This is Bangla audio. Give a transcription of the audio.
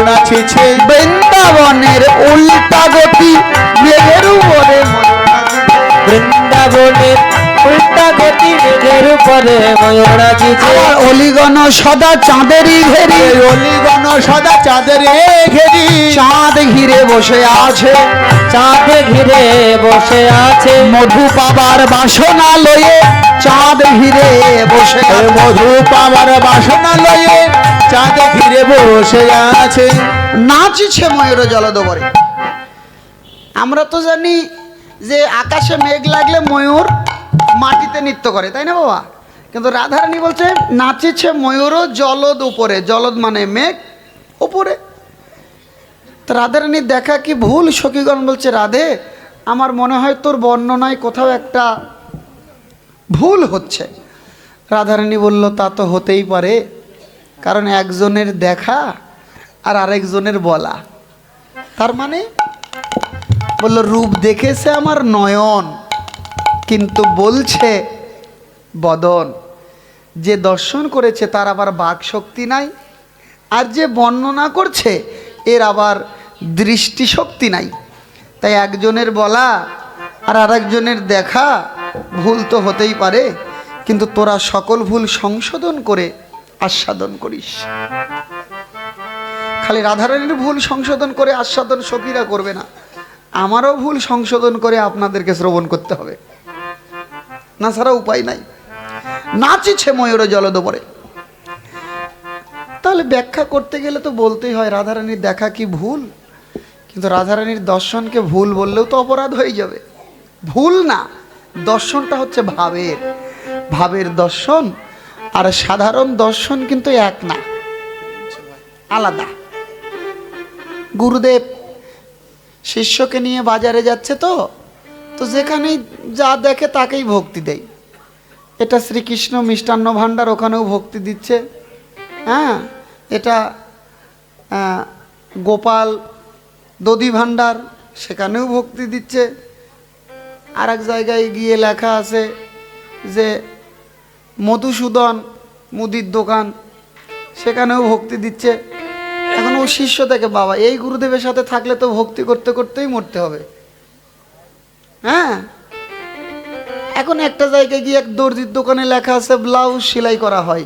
নাচিছে, বৃন্দাবনের উল্টা গতি মেঘের উপরে ময়ূর নাচিছে। বৃন্দাবনের উল্টা গতি মেঘের উপরে ময়ূর নাচিছে। আমার অলিগণ সদা চাঁদেরই ঘেরি, এই অলিগণ সদা চাঁদের ঘেরি, চাঁদ ঘিরে বসে আছে, চাঁদ ঘিরে বসে আছে। মধু পাবার বাসনা লয়ে চাঁদ ঘিরে বসে এই আছে। মধু পাবার বাসনা লয়ে চাঁদ ঘিরে বসে আছে। নাচিছে ময়ূর জলদবরে। আমরা তো জানি যে আকাশে মেঘ লাগলে ময়ূর মাটিতে নৃত্য করে, তাই না বাবা? কিন্তু রাধারানী বলছে নাচিছে ময়ূরও জলদ উপরে, জলদ মানে মেঘ উপরে। তো রাধারানীর দেখা কি ভুল? সখীগণ বলছে রাধে, আমার মনে হয় তোর বর্ণনায় কোথাও একটা ভুল হচ্ছে। রাধারানী বলল তা তো হতেই পারে, কারণ একজনের দেখা আর আরেকজনের বলা। তার মানে বলল রূপ দেখেছে আমার নয়ন, কিন্তু বলছে বদন। যে দর্শন করেছে তার আবার বাক শক্তি নাই, আর যে বর্ণনা করছে এর আবার দৃষ্টিশক্তি নাই। তাই একজনের বলা আর আরেকজনের দেখা ভুল তো হতেই পারে, কিন্তু তোরা সকল ভুল সংশোধন করে আস্বাদন করিস। খালি রাধারানীর ভুল সংশোধন করে আস্বাদন সখীরা করবে না, আমারও ভুল সংশোধন করে আপনাদেরকে শ্রবণ করতে হবে, না ছাড়া উপায় নাই। নাচিছে ময়ূর জলদবরে। তাহলে ব্যাখ্যা করতে গেলে তো বলতেই হয় রাধারানীর দেখা কি ভুল, কিন্তু রাধারানীর দর্শনকে ভুল বললেও তো অপরাধ হয়ে যাবে। ভুল না, দর্শনটা হচ্ছে ভাবের, ভাবের দর্শন আর সাধারণ দর্শন কিন্তু এক না, আলাদা। গুরুদেব শিষ্যকে নিয়ে বাজারে যাচ্ছে, তো যেখানেই যা দেখে তাকেই ভক্তি দেয়। এটা শ্রীকৃষ্ণ মিষ্টান্ন ভাণ্ডার, ওখানেও ভক্তি দিচ্ছে। হ্যাঁ, এটা গোপাল দধি ভাণ্ডার, সেখানেও ভক্তি দিচ্ছে। আর এক জায়গায় গিয়ে লেখা আছে যে মধুসূদন মুদির দোকান, সেখানেও ভক্তি দিচ্ছে। এখন ও শিষ্য থেকে বাবা এই গুরুদেবের সাথে থাকলে তো ভক্তি করতে করতেই মরতে হবে। হ্যাঁ, এখন একটা জায়গায় গিয়ে এক দর্জির দোকানে লেখা আছে ব্লাউজ সেলাই করা হয়,